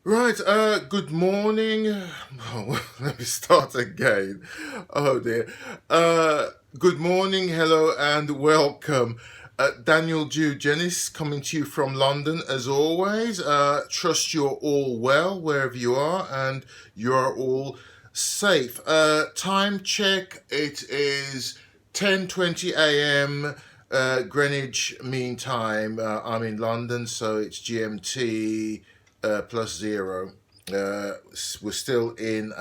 Right, good morning. Let me start again. Oh dear. Good morning, hello, and welcome. Daniel Dew Jennis coming to you from London as always. Trust you're all well wherever you are and you're all safe. Time check, it is 10:20 a.m. Greenwich Mean Time. I'm in London, so it's GMT plus zero. We're still in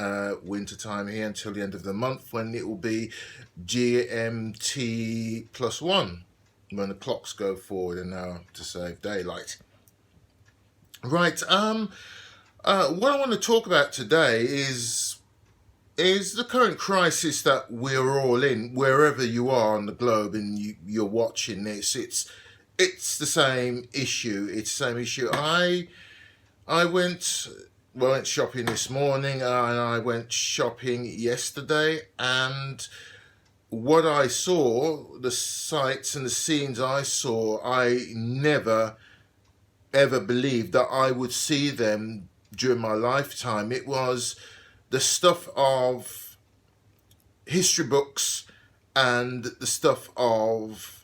winter time here until the end of the month when it will be GMT plus one when the clocks go forward an hour to save daylight. Right. What I want to talk about today is the current crisis that we're all in, wherever you are on the globe and you're watching this. It's the same issue. It's the same issue. I went shopping this morning and I went shopping yesterday, and what I saw, the sights and the scenes I saw, I never ever believed that I would see them during my lifetime. It was the stuff of history books and the stuff of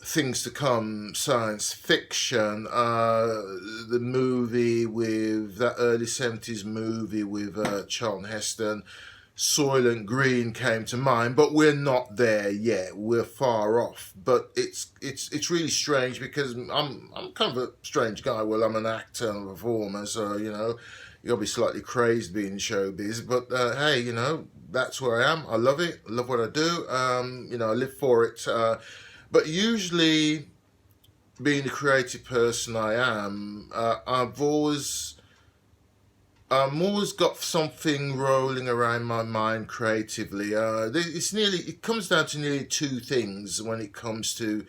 things to come, science fiction, the movie with that early 70s movie with Charlton Heston, Soylent Green came to mind, but we're not there yet. We're far off. But it's really strange because I'm kind of a strange guy. Well, I'm an actor and a performer, so you gotta be slightly crazed being in showbiz. But hey, that's where I am. I love it. I love what I do. I live for it. But usually, being the creative person I am, I'm always got something rolling around my mind creatively. It comes down to nearly two things when it comes to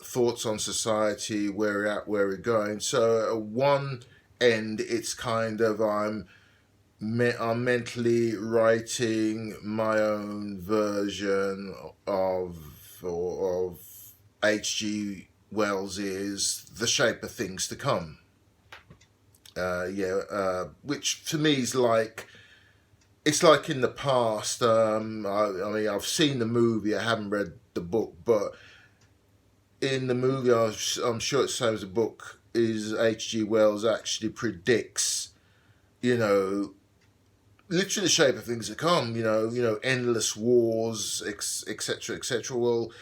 thoughts on society, where we're at, where we're going. So at one end, it's kind of I'm mentally writing my own version of H.G. Wells is The Shape of Things to Come. Which to me is like it's like in the past. I mean, I've seen the movie. I haven't read the book, but in the movie, I'm sure it says the book is H.G. Wells actually predicts, you know, literally the shape of things to come. Endless wars, etc., etc. Well,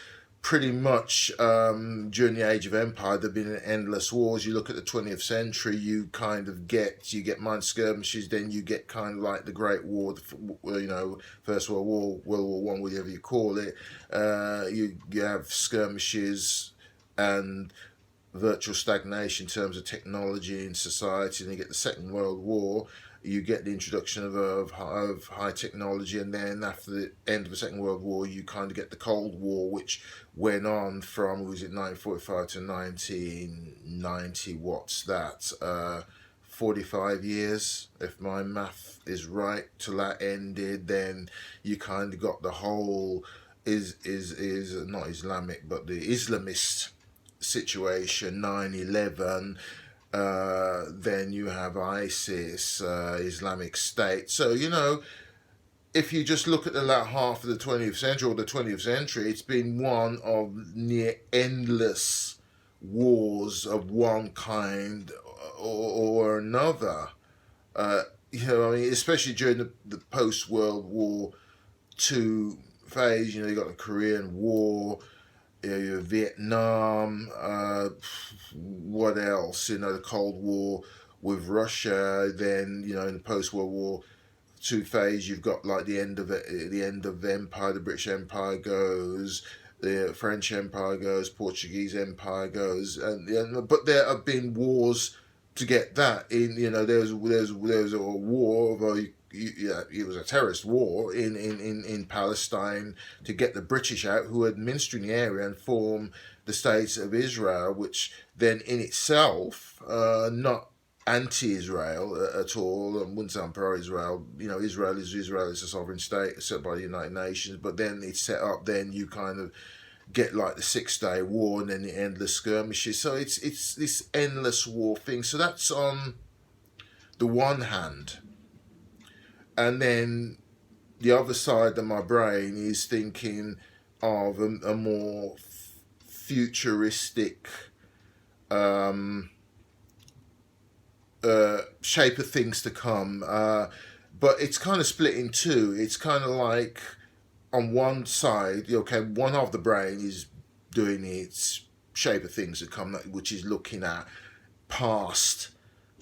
pretty much during the age of empire there've been endless wars. You look at the 20th century, you get minor skirmishes, then you get kind of like the Great War, First World War, World War One, whatever you call it. You have skirmishes and virtual stagnation in terms of technology and society, and you get the Second World War. You get the introduction of high technology, and then after the end of the Second World War, you kind of get the Cold War, which went on from, was it 1945 to 1990? What's that? 45 years, if my math is right, till that ended. Then you kind of got the whole is not Islamic, but the Islamist situation, 9/11. Then you have ISIS, Islamic State. So, if you just look at the latter half of the 20th century or the 20th century, it's been one of near endless wars of one kind or another. I mean, especially during the post World War II phase, you got the Korean War, your Vietnam, what else? The Cold War with Russia. Then in the post World War II phase, you've got like the end of the empire. The British Empire goes, the French Empire goes, Portuguese Empire goes, and but there have been wars to get that in. There's a war of it was a terrorist war in Palestine to get the British out, who had administered the area and form the state of Israel, which then in itself not anti-Israel at all. I wouldn't say I'm pro-Israel. Israel is a sovereign state set by the United Nations, but then it's set up. Then you kind of get like the 6 Day War and then the endless skirmishes. So it's this endless war thing. So that's on the one hand, and then the other side of my brain is thinking of a more futuristic um, shape of things to come. But it's kind of split in two. It's kind of like on one side, okay, one of the brain is doing its shape of things to come, which is looking at past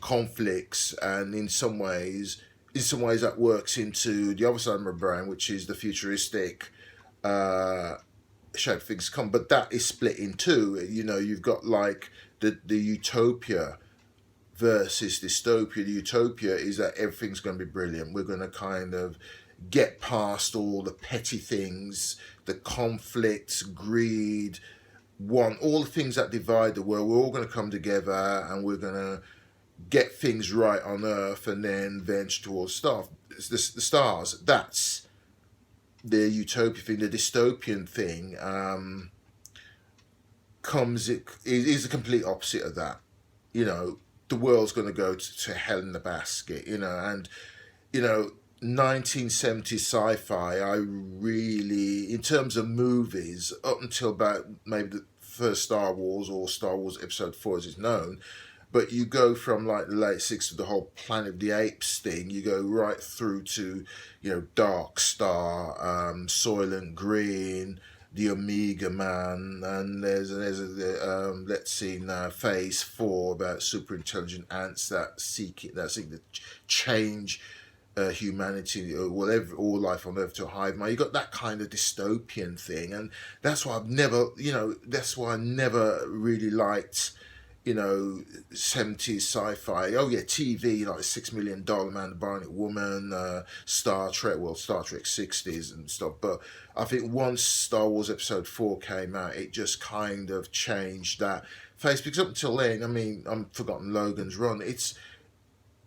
conflicts, and in some ways that works into the other side of my brain, which is the futuristic uh, shape of things to come. But that is split in two. You know, you've got like the utopia versus dystopia. The utopia is that everything's going to be brilliant. We're going to kind of get past all the petty things, the conflicts, greed, all the things that divide the world. We're all going to come together and we're going to get things right on Earth and then venture towards stuff. The stars. That's the utopia thing. The dystopian thing is the complete opposite of that. You know, the world's going to go to hell in the basket. You know, and you know, 1970s sci-fi, I really, in terms of movies, up until about maybe the first Star Wars, or Star Wars Episode 4 as it's known, but you go from like the late 60s, the whole Planet of the Apes thing, you go right through to, you know, Dark Star, Soylent Green, the Omega Man, and there's let's see now, Phase 4 about super intelligent ants that seek to change humanity, or whatever, all life on Earth to a hive mind. You got that kind of dystopian thing, and that's why that's why I never really liked, you know, 70s sci-fi. Oh yeah, TV, like $6 million Man, the Bionic Woman, Star Trek, well, Star Trek 60s and stuff. But I think once Star Wars Episode 4 came out, it just kind of changed that face. Because up until then, I mean, I've forgotten Logan's Run. It's,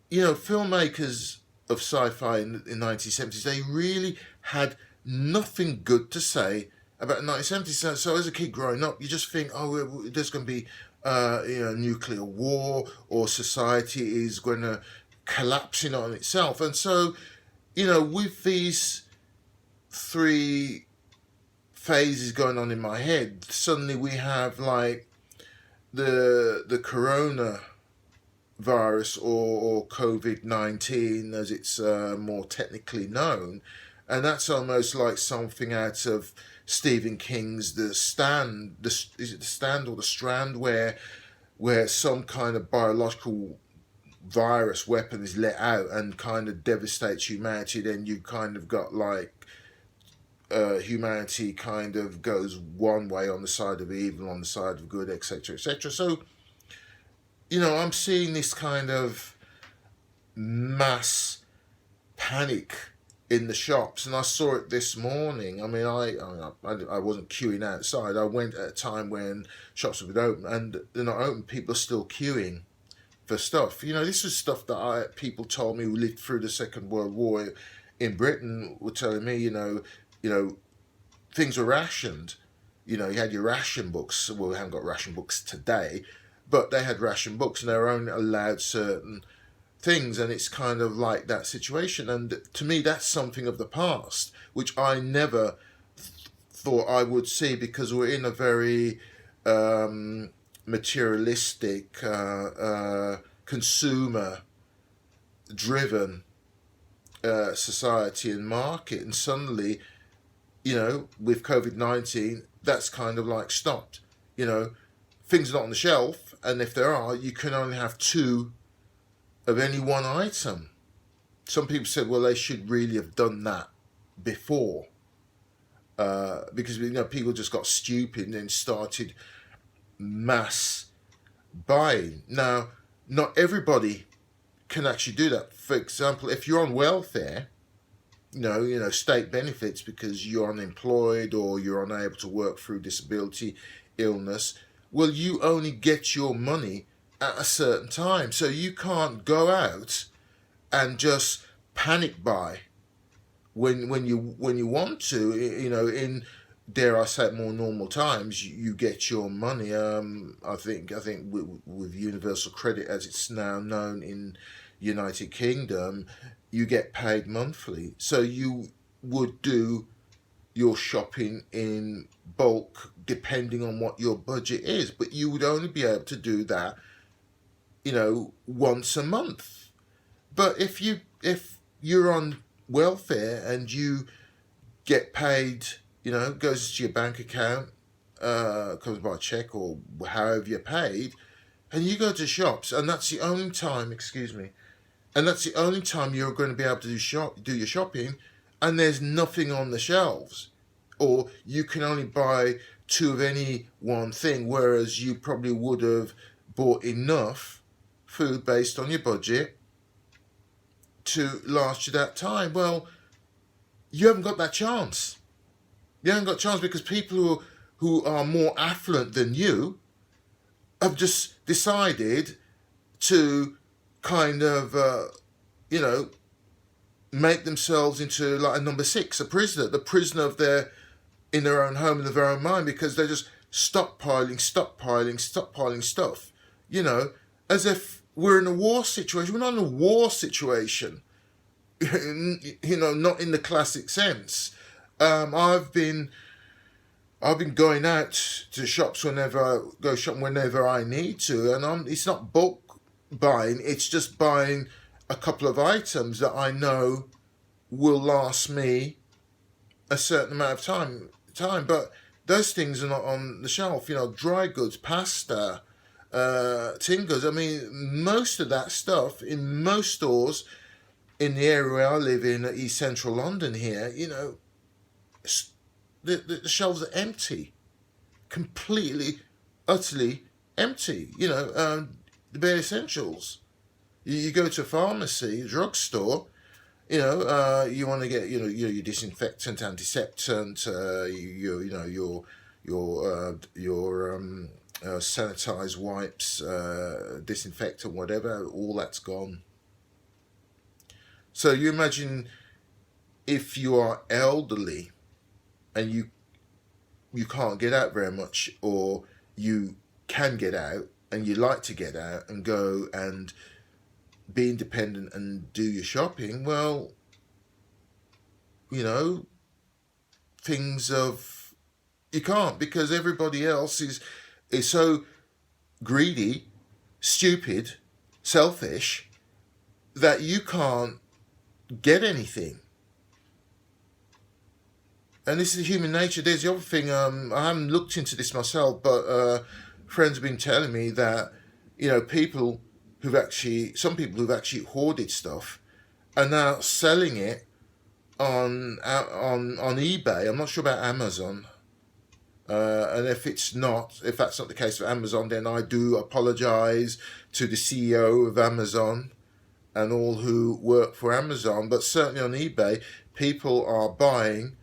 you know, filmmakers of sci-fi in the 1970s, they really had nothing good to say about the 1970s. So as a kid growing up, you just think, oh, there's going to be you know, nuclear war, or society is going to collapse in on itself. And so, you know, with these three phases going on in my head, suddenly we have like the corona virus, or COVID-19 as it's more technically known, and that's almost like something out of Stephen King's The Stand. Is it The Stand or The Strand, where some kind of biological virus weapon is let out and kind of devastates humanity. Then you kind of got like humanity kind of goes one way on the side of evil, on the side of good, etc., etc. So, you know, I'm seeing this kind of mass panic in the shops, and I saw it this morning. I mean, I wasn't queuing outside. I went at a time when shops have been open, and they're not open. People are still queuing for stuff. You know, this was stuff that people told me who lived through the Second World War in Britain were telling me. You know, things were rationed. You know, you had your ration books. Well, we haven't got ration books today, but they had ration books, and they were only allowed certain things, and it's kind of like that situation. And to me, that's something of the past, which I never thought I would see, because we're in a very materialistic, consumer driven society and market. And suddenly, you know, with COVID-19, that's kind of like stopped. You know, things are not on the shelf, and if there are, you can only have two of any one item. Some people said, well, they should really have done that before, because, you know, people just got stupid and started mass buying. Now, not everybody can actually do that. For example, if you're on welfare, you know, state benefits because you're unemployed or you're unable to work through disability, illness, well, you only get your money at a certain time. So you can't go out and just panic buy when you want to. You know, in, dare I say it, more normal times, you get your money. I think with Universal Credit, as it's now known in United Kingdom, you get paid monthly. So you would do your shopping in bulk depending on what your budget is, but you would only be able to do that, once a month. But if you're on welfare and you get paid, goes to your bank account, comes by check or however you're paid, and you go to shops, and that's the only time, excuse me, and that's the only time you're going to be able to do your shopping, and there's nothing on the shelves, or you can only buy two of any one thing, whereas you probably would have bought enough food based on your budget to last you that time. Well, you haven't got that chance. You haven't got a chance because people who are more affluent than you have just decided to kind of, make themselves into like a number six, a prisoner, the prisoner of in their own home, in their own mind, because they're just stockpiling stuff, as if we're in a war situation. We're not in a war situation, not in the classic sense. I've been going out to shops whenever I need to, and it's not bulk buying. It's just buying a couple of items that I know will last me a certain amount of time. But those things are not on the shelf. Dry goods, pasta, tin goods. I mean, most of that stuff in most stores in the area I live in, East Central London here, the shelves are empty, completely, utterly empty. The bare essentials. You go to a pharmacy, a drugstore, you want to get your disinfectant, antiseptic, your sanitized wipes, disinfectant, whatever. All that's gone. So you imagine if you are elderly and you can't get out very much, or you can get out and you like to get out and go and be independent and do your shopping, well, you can't, because everybody else is so greedy, stupid, selfish, that you can't get anything. And this is human nature. There's the other thing, I haven't looked into this myself, but friends have been telling me that, some people who've actually hoarded stuff are now selling it on eBay. I'm not sure about Amazon. And if that's not the case for Amazon, then I do apologize to the CEO of Amazon and all who work for Amazon. But certainly on eBay, people are buying,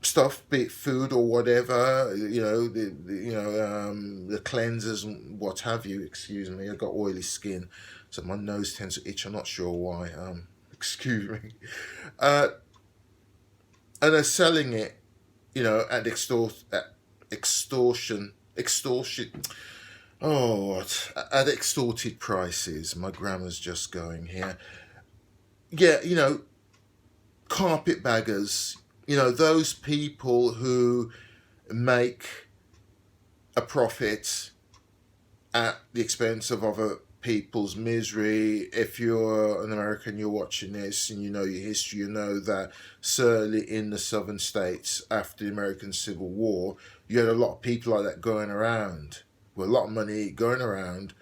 stuff, be it food or whatever, the cleansers and what have you. Excuse me, I've got oily skin, so my nose tends to itch. I'm not sure why. Excuse me. And they're selling it, at extortion. Oh, at extorted prices. My grammar's just going here. Yeah, carpetbaggers. Those people who make a profit at the expense of other people's misery. If you're an American, you're watching this and you know your history, you know that certainly in the southern states after the American Civil War, you had a lot of people like that going around with a lot of money going around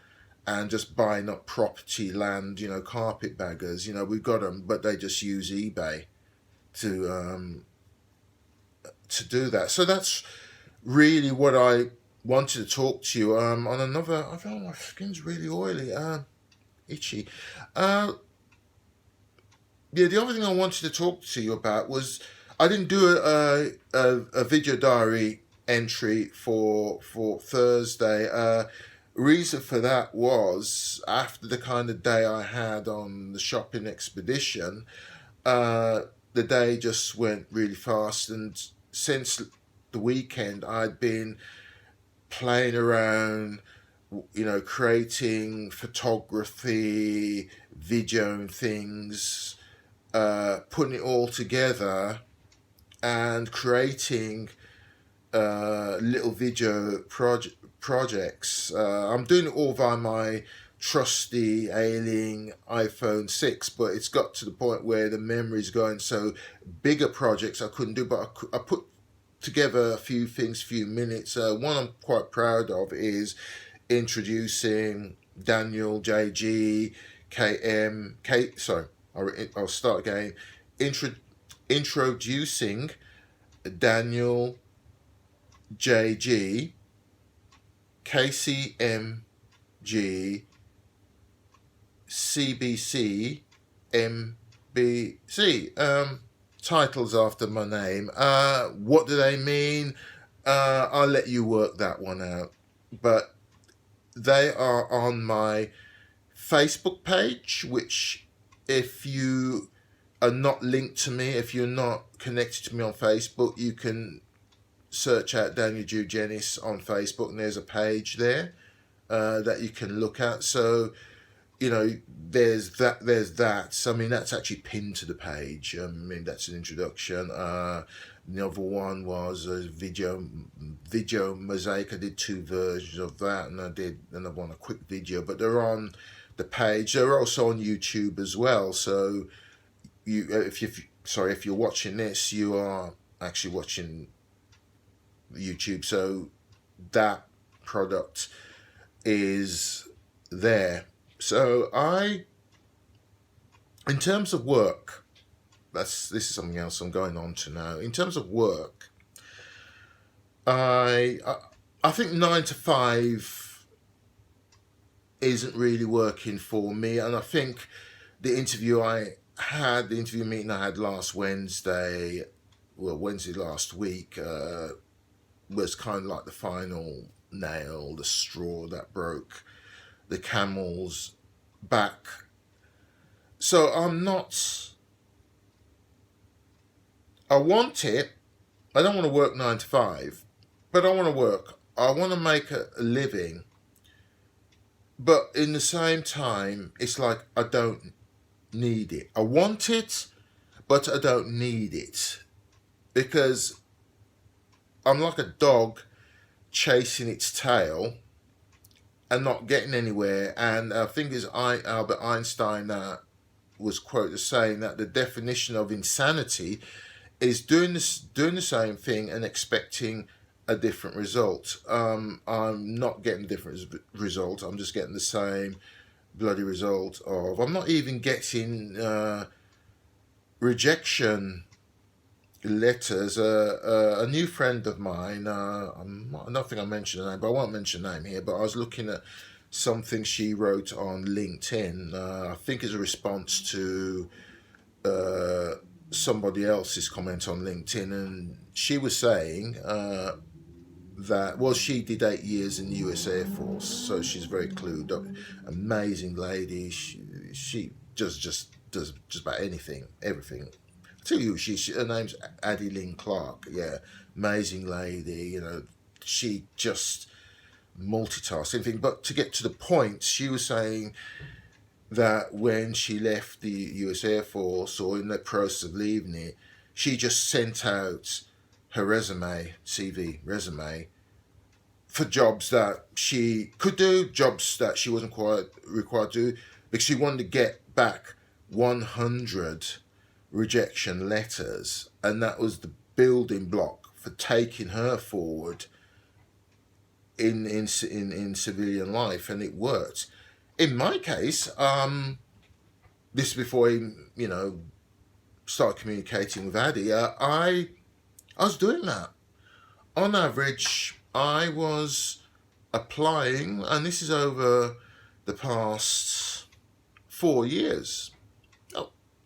and just buying up property, land, carpetbaggers. We've got them, but they just use eBay to do that. So that's really what I wanted to talk to you on another. I feel my skin's really oily, itchy. The other thing I wanted to talk to you about was I didn't do a video diary entry for Thursday. Reason for that was after the kind of day I had on the shopping expedition, the day just went really fast, and since the weekend I'd been playing around creating photography, video and things, putting it all together and creating little video projects. I'm doing it all via my trusty ailing iPhone 6, but it's got to the point where the memory's going, so bigger projects I couldn't do, but I put together a few things, few minutes. One I'm quite proud of is introducing Daniel JG KM K. Sorry, I'll start again. Introducing Daniel JG KCMG CBC MBC. Titles after my name. What do they mean? I'll let you work that one out. But they are on my Facebook page, which if you are not linked to me, if you're not connected to me on Facebook, you can search out Daniel Jougenis on Facebook, and there's a page there that you can look at. So, there's that. So, I mean, that's actually pinned to the page. I mean, that's an introduction. The other one was a video mosaic. I did 2 versions of that, and I did another one, a quick video. But they're on the page. They're also on YouTube as well. So, if you're watching this, you are actually watching YouTube. So that product is there. So in terms of work, this is something else I'm going on to now. In terms of work, I think 9 to 5 isn't really working for me, and I think the interview meeting I had last Wednesday last week, was kind of like the final nail, the straw that broke the camel's back. So I want it. I don't want to work 9 to 5, but I want to work. I want to make a living. But in the same time, it's like I don't need it. I want it, but I don't need it. Because I'm like a dog chasing its tail and not getting anywhere. And I think it's Albert Einstein that was quoted saying that the definition of insanity is doing the same thing and expecting a different result. I'm not getting a different result. I'm just getting the same bloody result of. I'm not even getting rejection letters. A new friend of mine, I don't think I mentioned her name, but I won't mention her name here, but I was looking at something she wrote on LinkedIn. I think as a response to somebody else's comment on LinkedIn, and she was saying that, well, she did 8 years in the US Air Force, so she's very clued up. Amazing lady. She just does just about anything, everything. Tell you, her name's Addie Lynn Clark. Yeah, amazing lady. She just multitasks anything. But to get to the point, she was saying that when she left the US Air Force, or in the process of leaving it, she just sent out her resume for jobs that she could do, jobs that she wasn't quite required to do, because she wanted to get back 100 rejection letters, and that was the building block for taking her forward in civilian life, and it worked. In my case, this is before I started communicating with Addie. I was doing that. On average, I was applying, and this is over the past 4 years.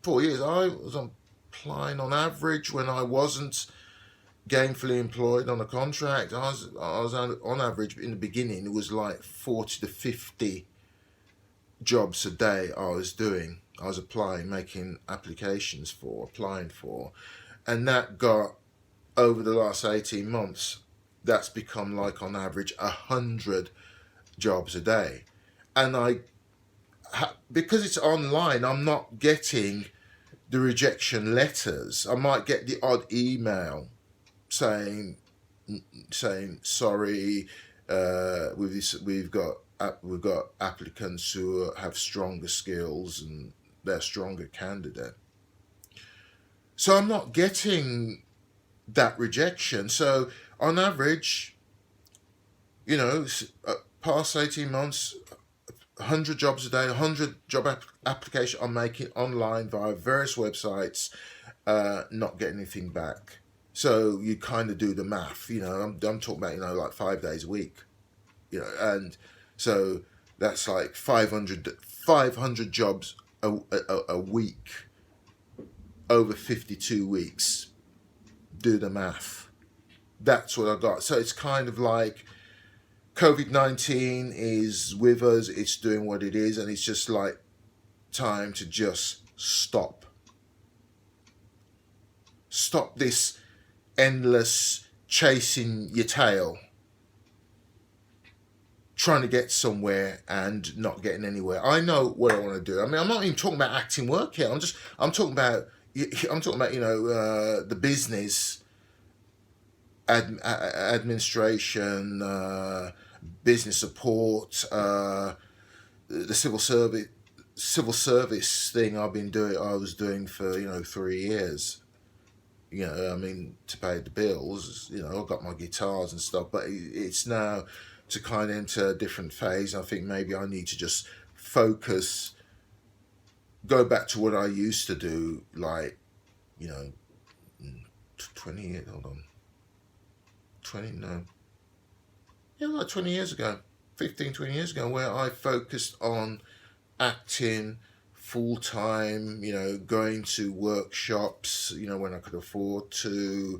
4 years, I was applying on average when I wasn't gainfully employed on a contract. I was on average in the beginning. It was like 40 to 50 jobs a day I was doing. I was applying, making applications for, applying for, and that got, over the last 18 months, that's become like on average 100 jobs a day. And because it's online, I'm not getting the rejection letters. I might get the odd email saying sorry, we've got applicants who have stronger skills and they're stronger candidate. So I'm not getting that rejection. So on average, past 18 months, 100 jobs a day, 100 job application I'm making online via various websites, not getting anything back. So you kind of do the math, I'm talking about, like 5 days a week, and so that's like 500 jobs a week over 52 weeks. Do the math. That's what I got. So it's kind of like COVID-19 is with us, it's doing what it is, and it's just like time to just stop. Stop this endless chasing your tail, trying to get somewhere and not getting anywhere. I know what I want to do. I mean, I'm not even talking about acting work here. I'm talking about the business, administration, business support, the civil service thing I was doing for 3 years. I mean, to pay the bills. I've got my guitars and stuff, but it's now to kind of enter a different phase. I think maybe I need to just focus, go back to what I used to do, like 20 years. Hold on. 20 no. Yeah, like 20 years ago, 15, 20 years ago, where I focused on acting full time, going to workshops, when I could afford to,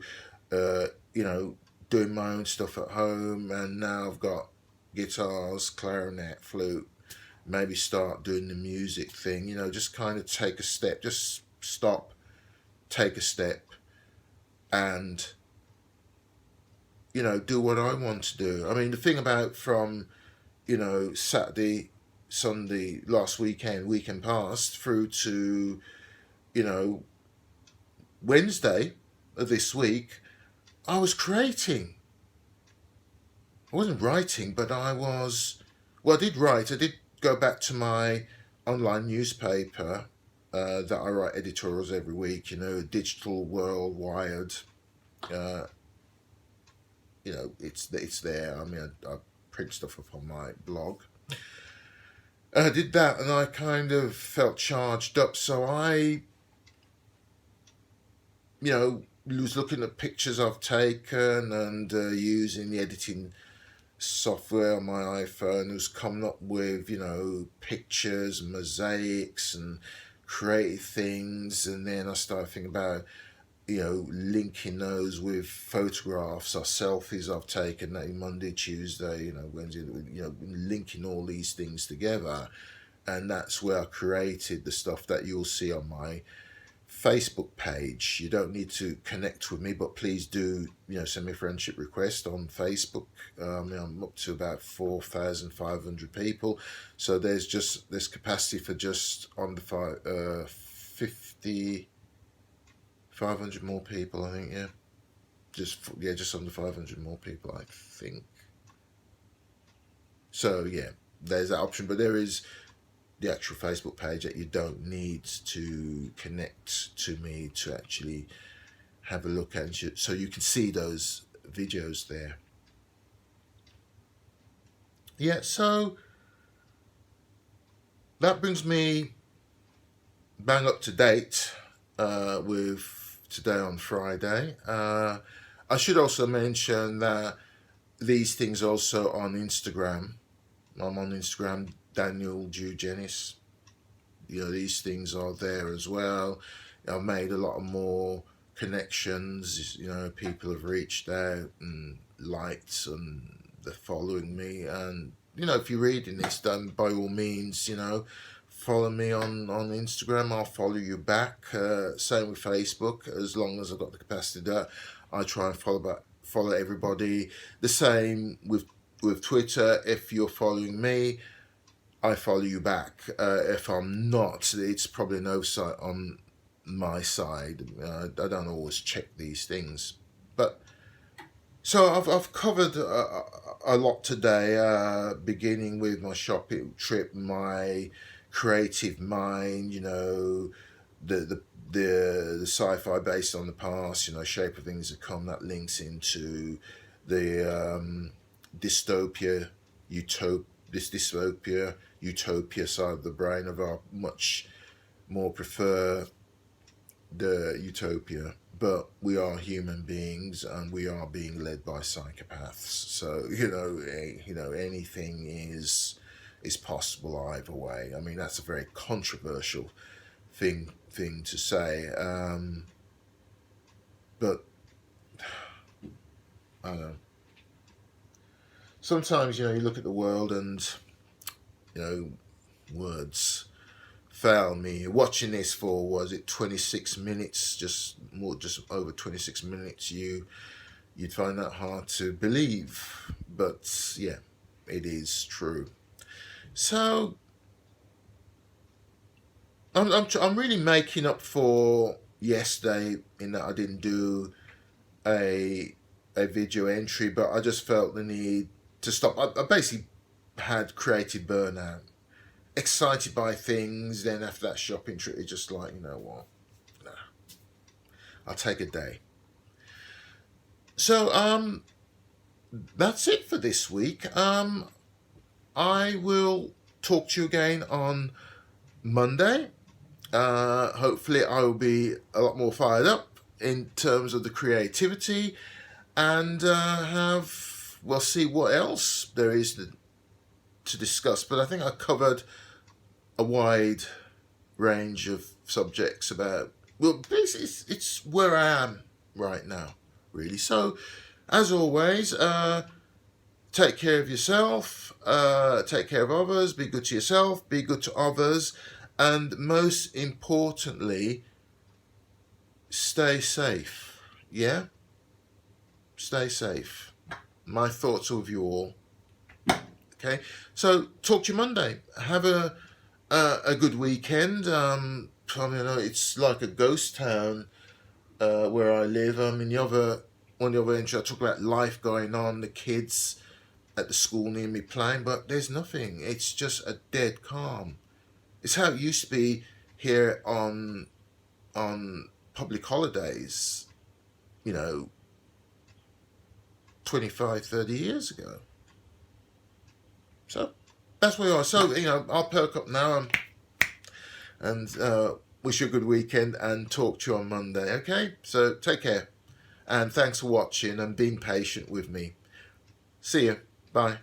doing my own stuff at home. And now I've got guitars, clarinet, flute, maybe start doing the music thing, just kind of take a step, just stop, take a step, and do what I want to do. I mean, the thing about from Saturday, Sunday, last weekend past through to Wednesday of this week, I was creating. I wasn't writing, but I did write. I did go back to my online newspaper that I write editorials every week, Digital World, Wired. It's there. I mean, I print stuff up on my blog. I did that, and I kind of felt charged up. So I, was looking at pictures I've taken and using the editing software on my iPhone. Was coming up with pictures, mosaics, and creative things, and then I started thinking about linking those with photographs or selfies I've taken Monday, Tuesday, Wednesday, linking all these things together. And that's where I created the stuff that you'll see on my Facebook page. You don't need to connect with me, but please do, send me a friendship request on Facebook. I'm up to about 4,500 people. So there's capacity for just under 500 more people, I think. Just under 500 more people, I think. So there's that option, but there is the actual Facebook page that you don't need to connect to me to actually have a look at, so you can see those videos there. So that brings me bang up to date with today on Friday. I should also mention that these things also on Instagram. I'm on Instagram, Daniel Dugenis. These things are there as well. I've made a lot more connections. People have reached out and liked, and they're following me. And if you're reading this, then by all means, follow me on Instagram. I'll follow you back. Same with Facebook. As long as I've got the capacity to, I try and follow everybody. The same with with Twitter. If you're following me, I follow you back. If I'm not, it's probably an oversight on my side. I don't always check these things, but so I've covered a lot today. Beginning with my shopping trip, my creative mind. The sci-fi based on the past. Shape of Things to Come, that links into the dystopia, utopia side of the brain. Of our much more prefer the utopia, but we are human beings and we are being led by psychopaths. So anything is possible either way. I mean, that's a very controversial thing to say, but I don't know. Sometimes you look at the world and words fail me. Watching this for, was it 26 minutes, just over 26 minutes, you'd find that hard to believe, but yeah, it is true. So I'm really making up for yesterday in that I didn't do a video entry, but I just felt the need to stop. I basically had creative burnout, excited by things. Then after that shopping trip, it's just like, you know what, nah, I'll take a day. So that's it for this week. I will talk to you again on Monday. Hopefully I will be a lot more fired up in terms of the creativity, and we'll see what else there is to discuss. But I think I covered a wide range of subjects about, well, basically it's where I am right now, really. So as always, take care of yourself, take care of others, be good to yourself, be good to others, and most importantly, stay safe. Yeah? Stay safe. My thoughts are with you all. Okay? So, talk to you Monday. Have a good weekend. I know it's like a ghost town where I live. I mean, one of the other entries I talk about life going on, the kids at the school near me playing, but there's nothing. It's just a dead calm. It's how it used to be here on public holidays, 25, 30 years ago. So that's where we are. So, I'll perk up now and wish you a good weekend and talk to you on Monday, okay? So take care and thanks for watching and being patient with me. See you. Bye.